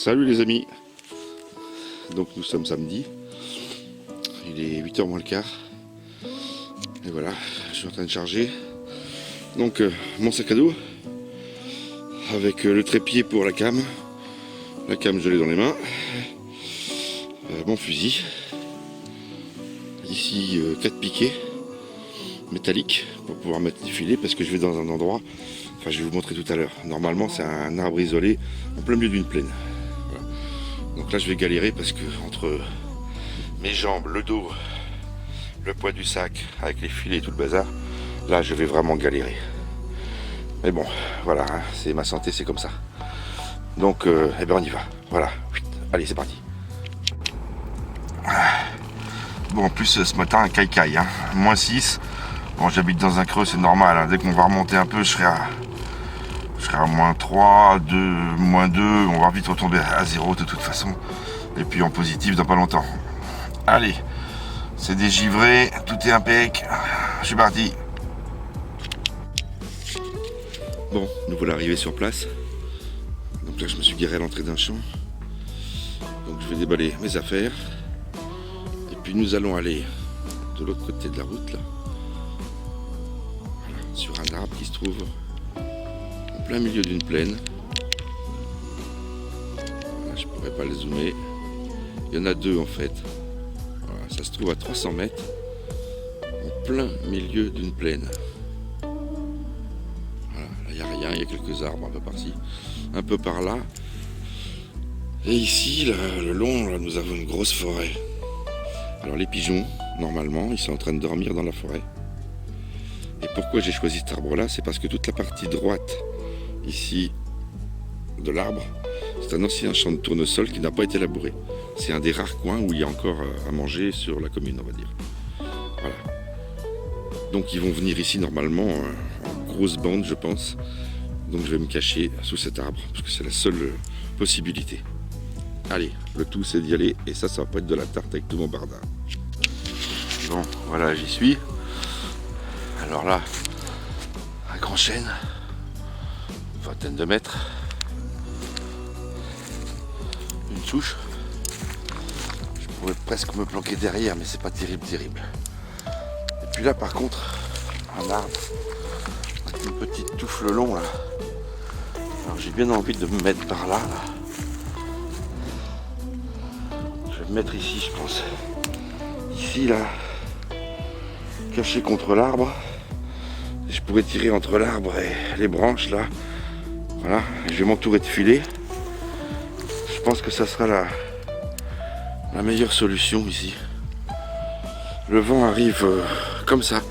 Salut les amis. Donc nous sommes samedi. Il est 8h moins le quart. Et voilà, je suis en train de charger. Donc mon sac à dos. Avec le trépied pour la cam. La cam je l'ai dans les mains. Mon fusil. Ici 4 piquets métalliques pour pouvoir mettre les filets parce que je vais dans un endroit, enfin je vais vous montrer tout à l'heure. Normalement c'est un arbre isolé en plein milieu d'une plaine. Voilà. Donc là je vais galérer parce que entre mes jambes, le dos, le poids du sac avec les filets et tout le bazar, là je vais vraiment galérer. Mais bon, voilà, hein, c'est ma santé, c'est comme ça. Donc eh ben on y va. Voilà. Allez, c'est parti. Bon, en plus ce matin un caille-caille, hein. Moins 6. Bon, j'habite dans un creux, c'est normal, hein. Dès qu'on va remonter un peu, je serai à moins 3, 2, moins 2. On va vite retomber à 0 de toute façon. Et puis en positif dans pas longtemps. Allez, c'est dégivré, tout est impec. Je suis parti. Bon, nous voilà arrivés sur place. Donc là, je me suis garé à l'entrée d'un champ. Donc je vais déballer mes affaires. Et puis nous allons aller de l'autre côté de la route là. Voilà, sur un arbre qui se trouve en plein milieu d'une plaine. Voilà, je pourrais pas le zoomer. Il y en a deux en fait. Voilà, ça se trouve à 300 mètres en plein milieu d'une plaine. Voilà, là il n'y a rien, il y a quelques arbres un peu par-ci, un peu par là. Et ici, là, le long, là, nous avons une grosse forêt. Alors les pigeons, normalement, ils sont en train de dormir dans la forêt. Et pourquoi j'ai choisi cet arbre-là, c'est parce que toute la partie droite, ici, de l'arbre, c'est un ancien champ de tournesol qui n'a pas été labouré. C'est un des rares coins où il y a encore à manger sur la commune, on va dire. Voilà. Donc ils vont venir ici normalement en grosse bande, je pense. Donc je vais me cacher sous cet arbre, parce que c'est la seule possibilité. Allez, le tout c'est d'y aller, et ça va pas être de la tarte avec tout mon bardin. Bon, voilà, j'y suis. Alors là, un grand chêne, une vingtaine de mètres, une souche. Je pourrais presque me planquer derrière, mais c'est pas terrible. Et puis là, par contre, un arbre, avec une petite touffe le long là. Alors j'ai bien envie de me mettre par là. Je vais me mettre ici, je pense. Ici, là, caché contre l'arbre. Je pourrais tirer entre l'arbre et les branches, là. Voilà, je vais m'entourer de filets. Je pense que ça sera la meilleure solution ici. Le vent arrive comme ça.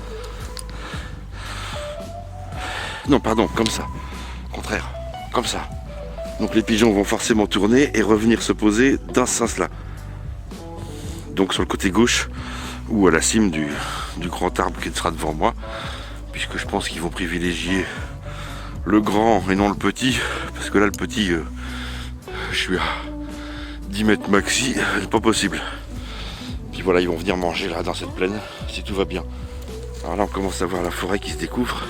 Non, pardon, comme ça. Contraire, comme ça. Donc les pigeons vont forcément tourner et revenir se poser dans ce sens-là. Donc sur le côté gauche ou à la cime du grand arbre qui sera devant moi, puisque je pense qu'ils vont privilégier le grand et non le petit, parce que là le petit, je suis à 10 mètres maxi, c'est pas possible. Puis voilà, ils vont venir manger là dans cette plaine, si tout va bien. Alors là on commence à voir la forêt qui se découvre.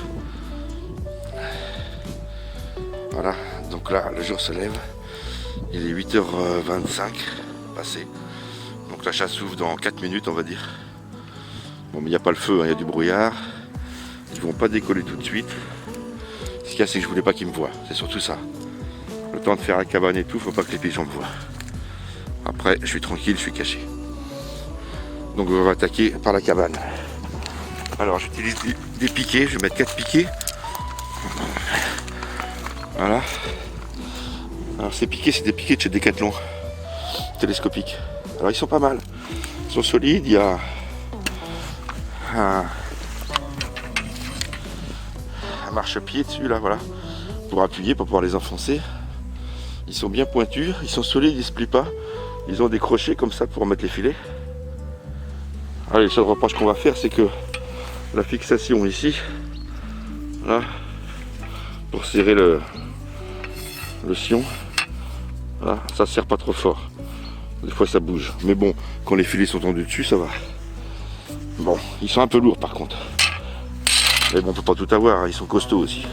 Voilà, donc là le jour se lève, il est 8h25 passé. Donc la chasse s'ouvre dans 4 minutes on va dire. Bon mais il n'y a pas le feu, il y a du brouillard. Ils vont pas décoller tout de suite. Ce qu'il y a c'est que je voulais pas qu'ils me voient, c'est surtout ça. Le temps de faire la cabane et tout, faut pas que les pigeons me voient. Après je suis tranquille, je suis caché. Donc on va attaquer par la cabane. Alors j'utilise des piquets, je vais mettre 4 piquets. Voilà. Alors ces piquets c'est des piquets de chez Decathlon. Télescopiques. Alors ils sont pas mal. Ils sont solides, il y a un marchepied dessus là, voilà. Pour appuyer, pour pouvoir les enfoncer. Ils sont bien pointus, ils sont solides, ils se plient pas. Ils ont des crochets comme ça pour mettre les filets. Allez, le seul reproche qu'on va faire c'est que la fixation ici, là, pour serrer le sion, là, ça sert pas trop fort. Des fois ça bouge. Mais bon, quand les filets sont tendus dessus, ça va. Bon, ils sont un peu lourds par contre. Mais bon, on peut pas tout avoir, hein, ils sont costauds aussi.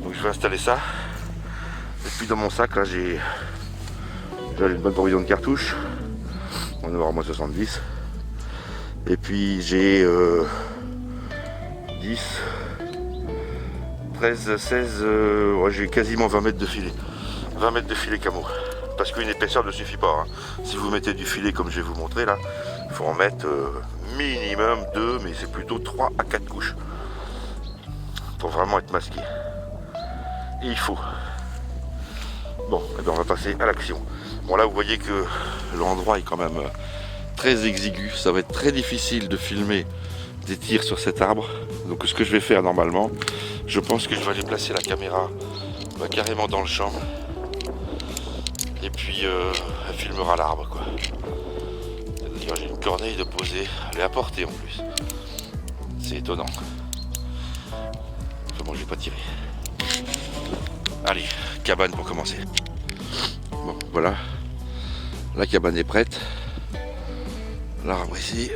Donc je vais installer ça. Et puis dans mon sac, là, j'ai J'ai une bonne provision de cartouches. On va avoir au moins 70. Et puis j'ai 10, 13, 16, ouais, j'ai quasiment 20 mètres de filet. 20 mètres de filet camo. Parce qu'une épaisseur ne suffit pas. Hein. Si vous mettez du filet comme je vais vous montrer là, il faut en mettre minimum 2, mais c'est plutôt 3 à 4 couches. Pour vraiment être masqué. Et il faut. Bon, et bien on va passer à l'action. Bon là vous voyez que l'endroit est quand même très exigu. Ça va être très difficile de filmer des tirs sur cet arbre. Donc ce que je vais faire normalement, je pense que je vais aller placer la caméra carrément dans le champ. Et puis elle filmera l'arbre quoi. D'ailleurs j'ai une corneille de poser, elle est à portée en plus. C'est étonnant. Enfin bon je vais pas tirer. Allez, cabane pour commencer. Bon voilà. La cabane est prête. L'arbre ici.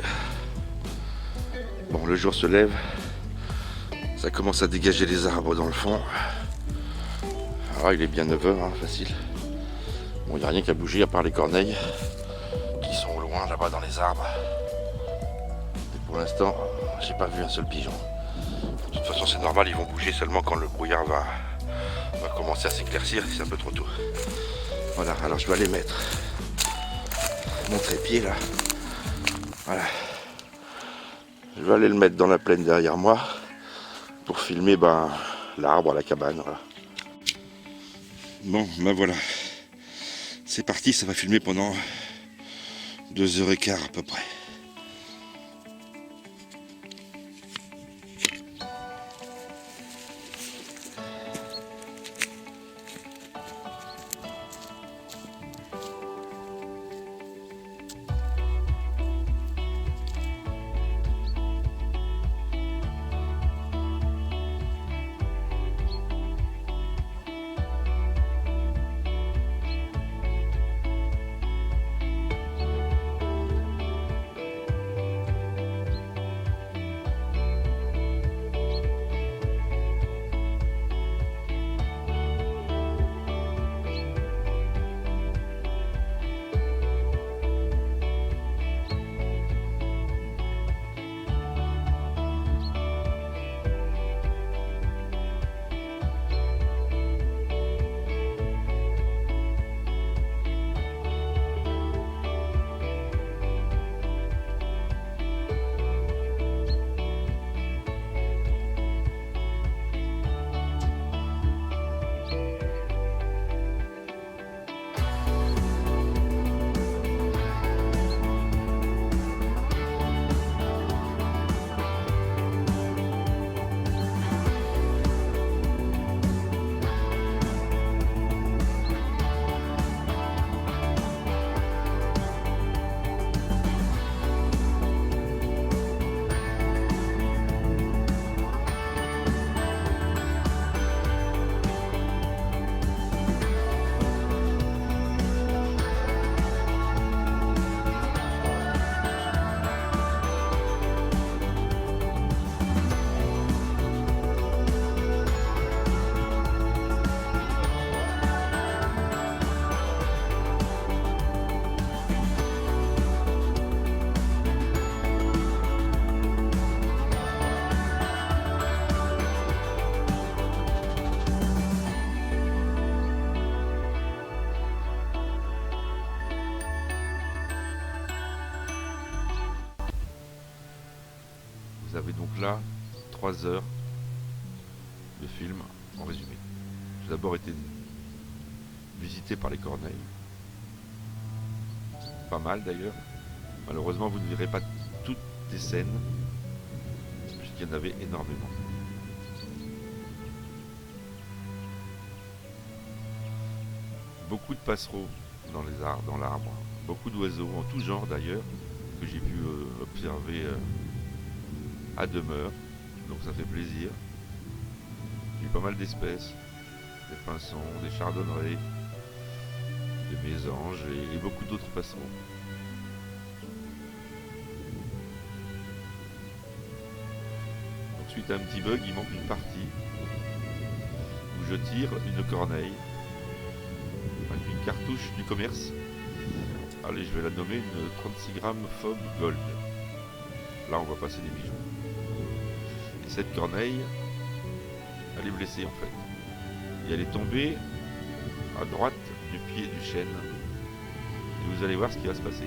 Bon le jour se lève. Ça commence à dégager les arbres dans le fond. Alors il est bien 9 h, hein, facile. Bon, il n'y a rien qu'à bouger à part les corneilles qui sont au loin là-bas dans les arbres. Et pour l'instant, j'ai pas vu un seul pigeon. De toute façon, c'est normal, ils vont bouger seulement quand le brouillard va commencer à s'éclaircir, c'est un peu trop tôt. Voilà, alors je vais aller mettre mon trépied là. Voilà. Je vais aller le mettre dans la plaine derrière moi pour filmer l'arbre, la cabane. Voilà. Bon, ben voilà. C'est parti, ça va filmer pendant 2h15 à peu près. Vous avez donc là 3 heures de film en résumé. J'ai d'abord été visité par les corneilles. Pas mal d'ailleurs. Malheureusement vous ne verrez pas toutes les scènes, puisqu'il y en avait énormément. Beaucoup de passereaux dans l'arbre, beaucoup d'oiseaux en tout genre d'ailleurs, que j'ai pu observer à demeure, donc ça fait plaisir. J'ai eu pas mal d'espèces, des pinsons, des chardonnerets, des mésanges et beaucoup d'autres passereaux. Donc suite à un petit bug, il manque une partie où je tire une corneille, une cartouche du commerce Allez, je vais la nommer une 36 grammes Fob Gold. Là, on va passer des pigeons. Et cette corneille, elle est blessée en fait. Et elle est tombée à droite du pied du chêne. Et vous allez voir ce qui va se passer.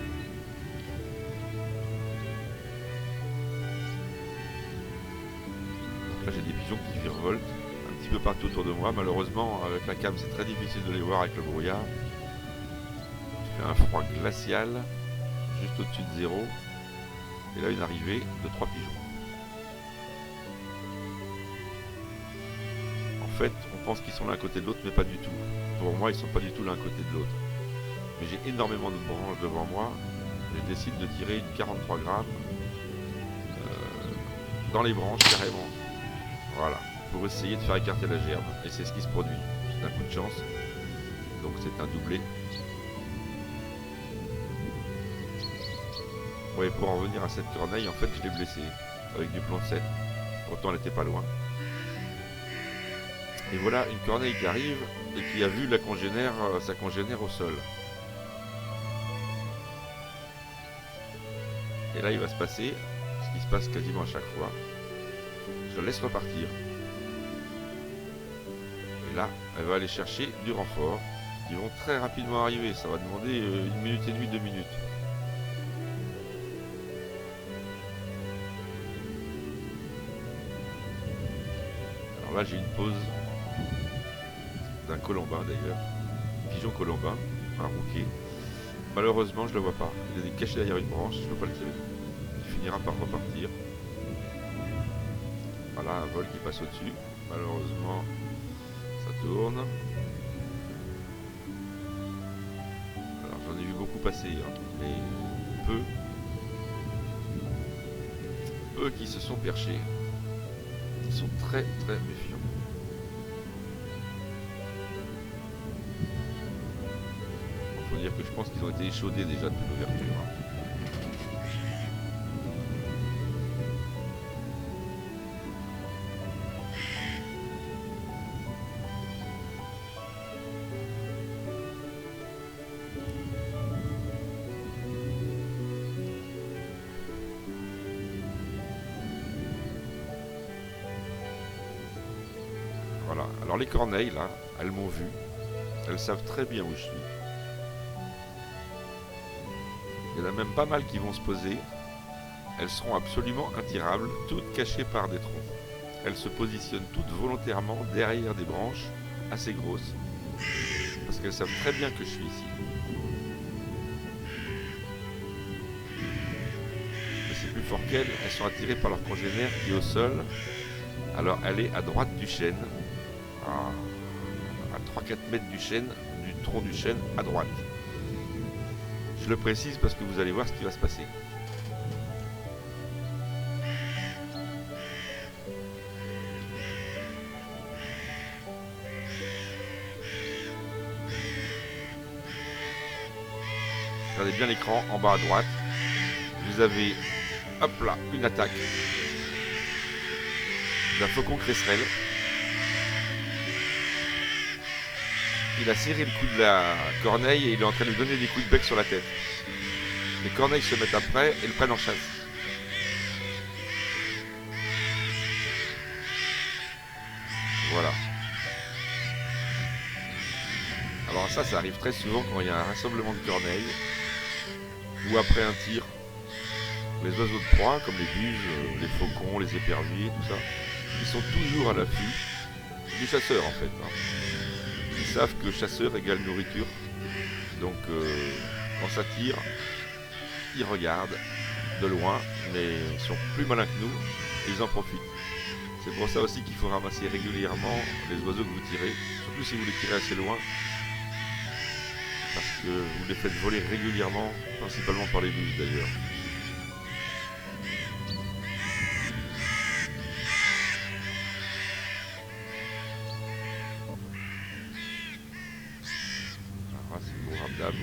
Donc là, j'ai des pigeons qui virevoltent un petit peu partout autour de moi. Malheureusement, avec la cam, c'est très difficile de les voir avec le brouillard. Il fait un froid glacial, juste au-dessus de zéro. Et là, une arrivée de 3 pigeons. En fait, on pense qu'ils sont l'un à côté de l'autre, mais pas du tout. Pour moi, ils sont pas du tout l'un à côté de l'autre. Mais j'ai énormément de branches devant moi. Je décide de tirer une 43 grammes dans les branches carrément. Voilà, pour essayer de faire écarter la gerbe. Et c'est ce qui se produit. C'est un coup de chance. Donc c'est un doublé. Ouais, pour en revenir à cette corneille, en fait, je l'ai blessée avec du plomb de 7. Pourtant, elle n'était pas loin. Et voilà une corneille qui arrive et qui a vu sa congénère au sol. Et là, il va se passer ce qui se passe quasiment à chaque fois. Je la laisse repartir. Et là, elle va aller chercher du renfort. Ils vont très rapidement arriver. Ça va demander 1 minute et demie, 2 minutes. Alors là, j'ai une pause d'un colombin d'ailleurs. Pigeon colombin, un rouquet. Malheureusement, je ne le vois pas. Il est caché derrière une branche, je ne peux pas le tirer. Il finira par repartir. Voilà, un vol qui passe au-dessus. Malheureusement, ça tourne. Alors, j'en ai vu beaucoup passer, hein, mais peu qui se sont perchés. Ils sont très très méfiants. Il faut dire que je pense qu'ils ont été échaudés déjà depuis l'ouverture. Voilà, alors les corneilles là, elles m'ont vu, elles savent très bien où je suis. Il y en a même pas mal qui vont se poser, elles seront absolument intirables, toutes cachées par des troncs. Elles se positionnent toutes volontairement derrière des branches assez grosses, parce qu'elles savent très bien que je suis ici. Mais c'est plus fort qu'elles, elles sont attirées par leur congénère qui est au sol. Alors elle est à droite du chêne, à 3-4 mètres du chêne, du tronc du chêne à droite. Je le précise parce que vous allez voir ce qui va se passer. Regardez bien l'écran en bas à droite. Vous avez, hop là, une attaque d'un faucon cresserelle. Il a serré le coup de la corneille et il est en train de lui donner des coups de bec sur la tête. Les corneilles se mettent après et le prennent en chasse. Voilà. Alors ça arrive très souvent quand il y a un rassemblement de corneilles ou après un tir. Les oiseaux de proie, comme les buges, les faucons, les éperviers, tout ça, ils sont toujours à l'affût du chasseur en fait. Ils savent que chasseur égale nourriture. Donc quand ça tire, ils regardent de loin, mais ils sont plus malins que nous et ils en profitent. C'est pour ça aussi qu'il faut ramasser régulièrement les oiseaux que vous tirez, surtout si vous les tirez assez loin, parce que vous les faites voler régulièrement, principalement par les buges d'ailleurs. Alors là, c'est le gros ramdam.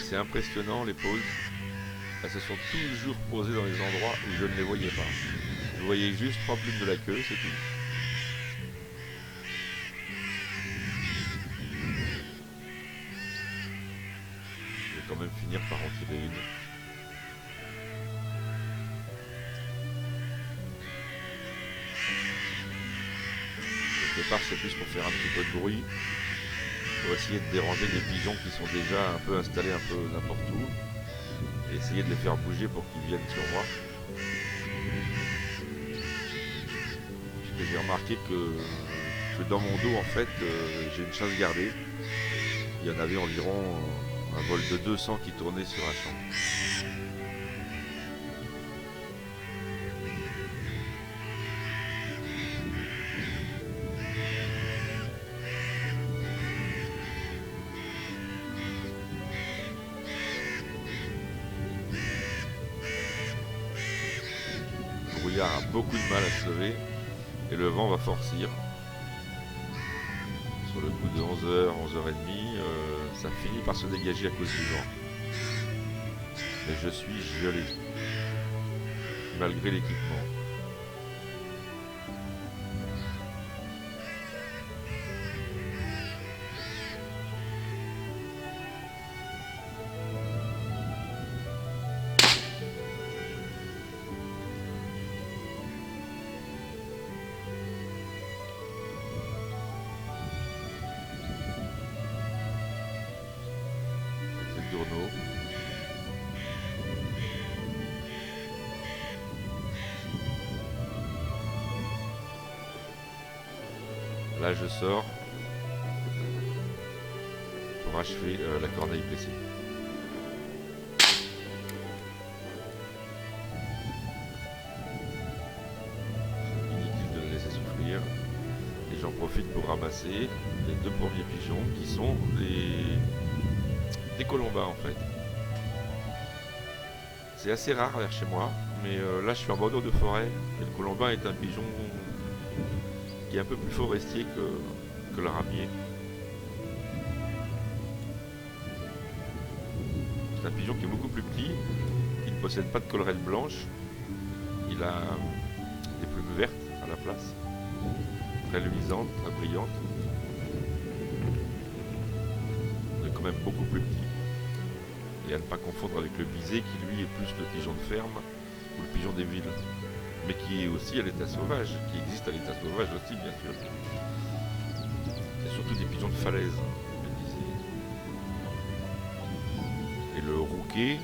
C'est impressionnant les pauses. Elles se sont toujours posées dans les endroits où je ne les voyais pas. Vous voyez juste 3 plumes de la queue, c'est tout. Je vais quand même finir par en tirer une. Au départ, c'est plus pour faire un petit peu de bruit, pour essayer de déranger les pigeons qui sont déjà un peu installés un peu n'importe où, et essayer de les faire bouger pour qu'ils viennent sur moi. J'ai remarqué que dans mon dos, en fait, j'ai une chasse gardée. Il y en avait environ un vol de 200 qui tournait sur un champ. Le brouillard a beaucoup de mal à se lever et le vent va forcir. Sur le coup de 11h, 11h30, ça finit par se dégager à cause du vent. Mais je suis gelé, malgré l'équipement. Dourneau. Là je sors pour achever la corneille blessée. Inutile de la laisser souffrir. Et j'en profite pour ramasser les 2 premiers pigeons qui sont des colombins en fait. C'est assez rare vers chez moi, mais là je suis en bordure de forêt et le colombin est un pigeon qui est un peu plus forestier que le ramier. C'est un pigeon qui est beaucoup plus petit, qui ne possède pas de collerette blanche. Il a des plumes vertes à la place, très luisantes, très brillantes. Il est quand même beaucoup plus petit. Et à ne pas confondre avec le bisé qui lui est plus le pigeon de ferme ou le pigeon des villes, mais qui est aussi à l'état sauvage, qui existe à l'état sauvage aussi bien sûr. C'est surtout des pigeons de falaise, le bisé. Et le rouquet,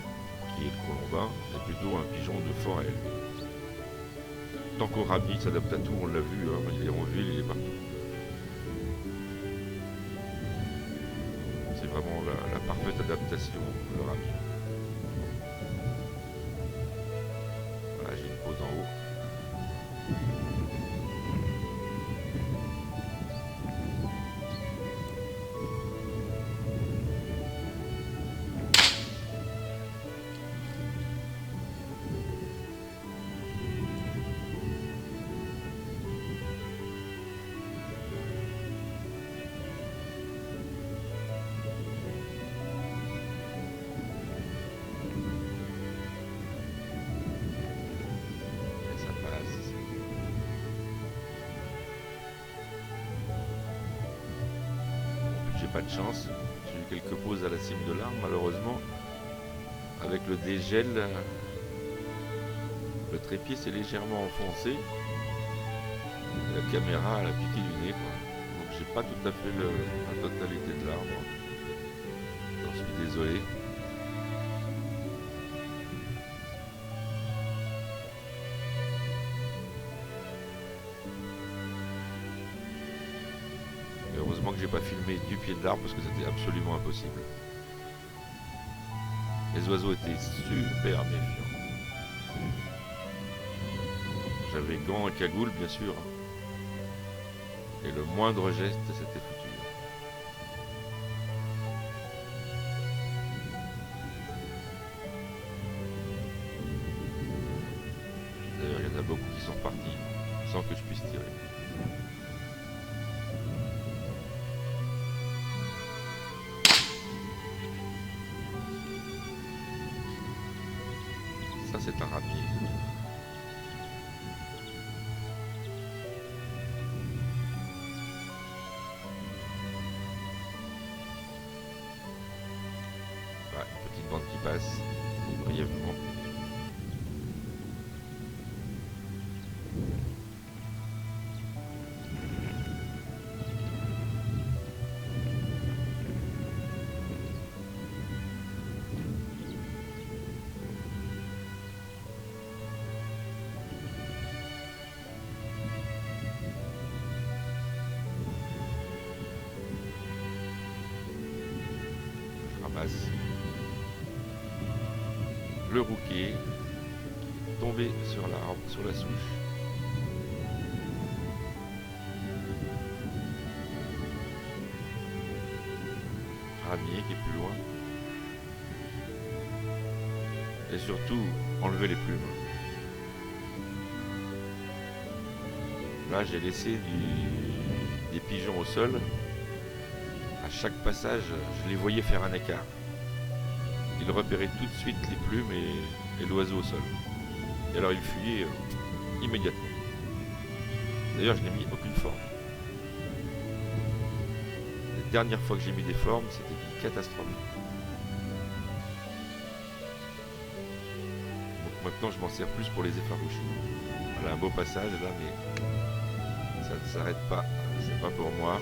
qui est le colombin, est plutôt un pigeon de forêt. Tant qu'au ramier, il s'adapte à tout, on l'a vu, hein, il est en ville, il est partout. C'est vraiment la parfaite adaptation, le ramier. Voilà, j'ai une pause en haut. Pas de chance, j'ai eu quelques pauses à la cime de l'arbre, malheureusement avec le dégel le trépied s'est légèrement enfoncé et la caméra elle a piqué du nez quoi. Donc j'ai pas tout à fait la totalité de l'arbre, j'en suis désolé. Heureusement que j'ai pas filmé du pied de l'arbre parce que c'était absolument impossible. Les oiseaux étaient super méfiants. J'avais gants et cagoule bien sûr. Et le moindre geste c'était foutu. D'ailleurs il y en a beaucoup qui sont partis sans que je puisse tirer. Ça c'est un ramier. petite bande qui passe, brièvement. Le rouquet tombé sur l'arbre, sur la souche. Ramier qui est plus loin. Et surtout, enlever les plumes. Là, j'ai laissé des pigeons au sol. À chaque passage, je les voyais faire un écart. Ils repéraient tout de suite les plumes et l'oiseau au sol. Et alors ils fuyaient immédiatement. D'ailleurs, je n'ai mis aucune forme. La dernière fois que j'ai mis des formes, c'était une catastrophe. Donc maintenant, je m'en sers plus pour les effaroucher. Voilà un beau passage là, mais ça ne s'arrête pas. C'est pas pour moi.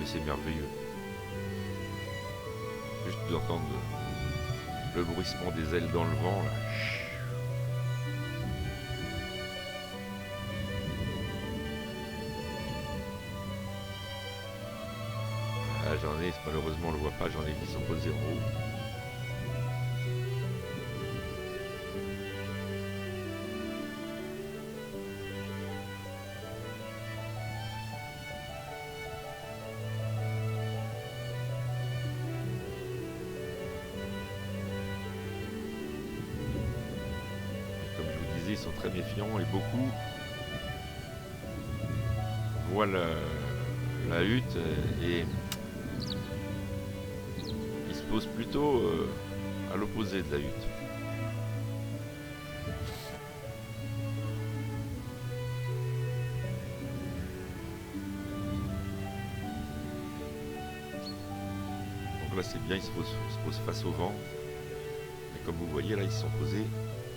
Mais c'est merveilleux. Juste d'entendre le bruissement des ailes dans le vent là. Ah, j'en ai, malheureusement on le voit pas, j'en ai qui sont posés en haut. Ils sont très méfiants et beaucoup voient la hutte et ils se posent plutôt à l'opposé de la hutte. Donc là c'est bien, ils se posent face au vent. Et comme vous voyez là, ils se sont posés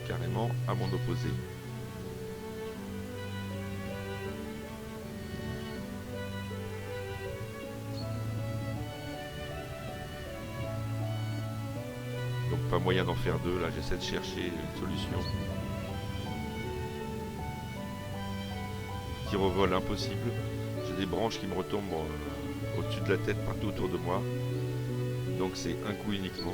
carrément à mon opposé. Donc pas moyen d'en faire deux, là j'essaie de chercher une solution. Tir au vol impossible. J'ai des branches qui me retombent au-dessus de la tête partout autour de moi. Donc c'est un coup uniquement.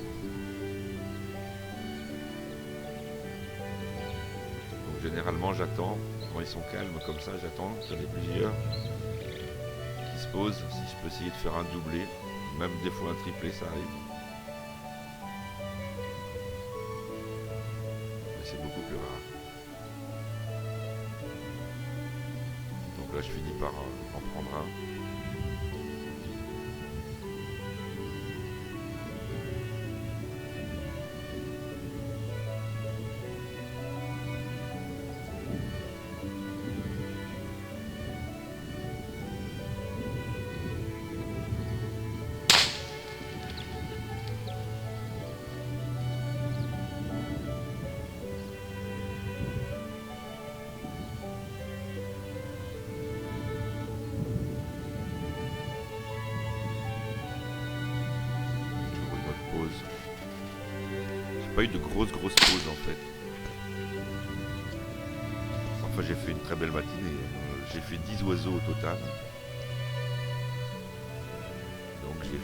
Généralement j'attends, quand ils sont calmes comme ça, j'attends qu'il y en ait plusieurs qui se posent, si je peux essayer de faire un doublé, même des fois un triplé, ça arrive. Mais c'est beaucoup plus rare. Donc là je finis par en prendre un. J'ai pas eu de grosses pauses en fait. Enfin j'ai fait une très belle matinée. J'ai fait 10 oiseaux au total. Donc j'ai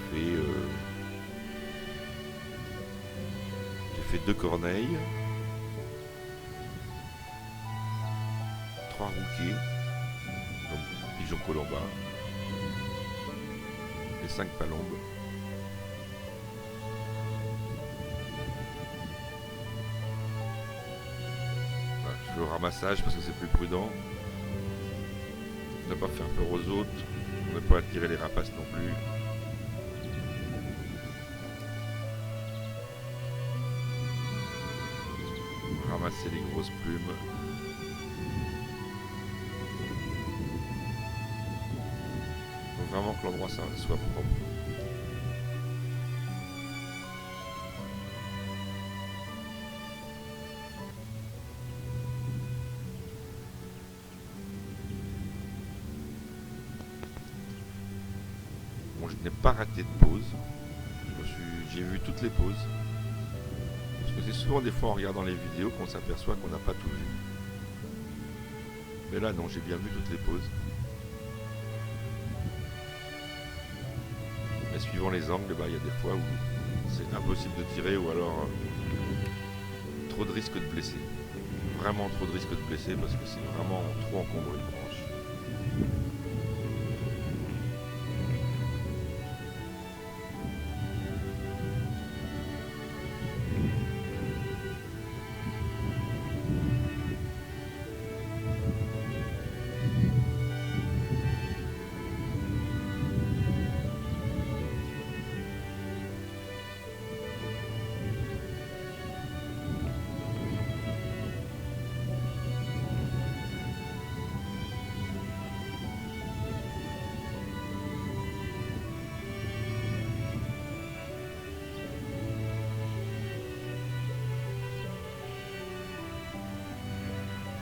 fait 2 corneilles, 3 rouquets, donc pigeons colombins, et 5 palombes. Le ramassage parce que c'est plus prudent, ne pas faire peur aux autres, ne pas attirer les rapaces non plus. Ramasser les grosses plumes. Faut vraiment que l'endroit soit propre. Bon, je n'ai pas raté de pause. J'ai vu toutes les pauses. Parce que c'est souvent des fois en regardant les vidéos qu'on s'aperçoit qu'on n'a pas tout vu. Mais là non, j'ai bien vu toutes les pauses. Mais suivant les angles, il y a des fois où c'est impossible de tirer ou alors trop de risques de blesser. Vraiment trop de risques de blesser parce que c'est vraiment trop encombré les branches.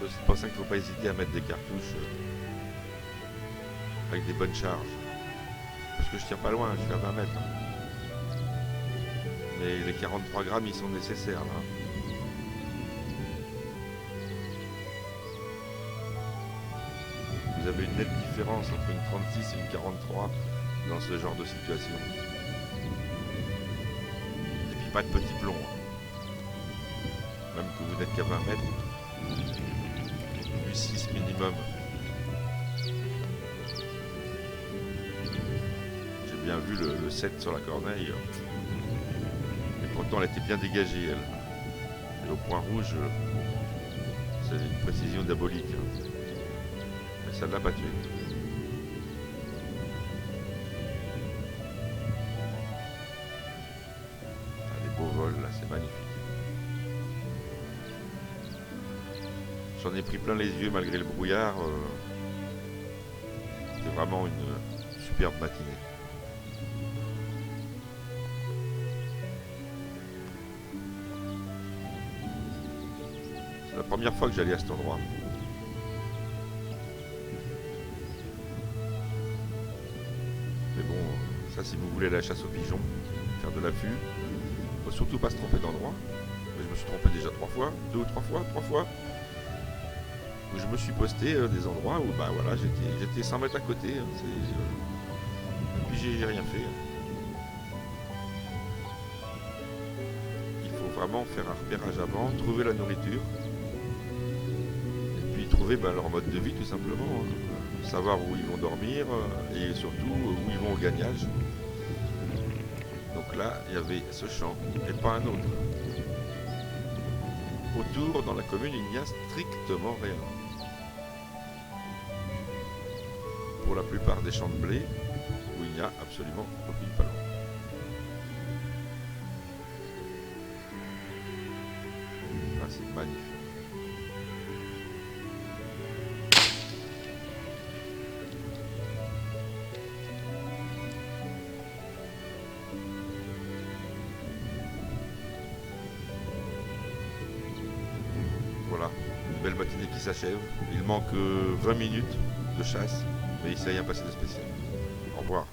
C'est pour ça qu'il ne faut pas hésiter à mettre des cartouches avec des bonnes charges. Parce que je tire pas loin, je suis à 20 mètres. Mais les 43 grammes, ils sont nécessaires là. Vous avez une nette différence entre une 36 et une 43 dans ce genre de situation. Et puis pas de petits plombs. Même que vous n'êtes qu'à 20 mètres. 6 minimum. J'ai bien vu le 7 sur la corneille. Et pourtant elle était bien dégagée elle. Et au point rouge, c'est une précision diabolique. Mais ça ne l'a pas tué. Ah, les beaux vols là, c'est magnifique. J'en ai pris plein les yeux malgré le brouillard. C'était vraiment une superbe matinée. C'est la première fois que j'allais à cet endroit. Mais bon, ça si vous voulez la chasse aux pigeons, faire de l'affût, faut surtout pas se tromper d'endroit. Mais je me suis trompé déjà 3 fois, 2 ou 3 fois. Où je me suis posté des endroits où bah voilà j'étais 100 mètres à côté et puis j'ai rien fait. Il faut vraiment faire un repérage avant, trouver la nourriture et puis trouver leur mode de vie tout simplement, savoir où ils vont dormir et surtout où ils vont au gagnage. Donc là il y avait ce champ et pas un autre. Autour dans la commune il n'y a strictement rien. Pour la plupart des champs de blé où il n'y a absolument aucune palombe. Ah, c'est magnifique. Voilà, une belle matinée qui s'achève. Il manque 20 minutes de chasse. Mais il s'est rien passé de spécial. Au revoir.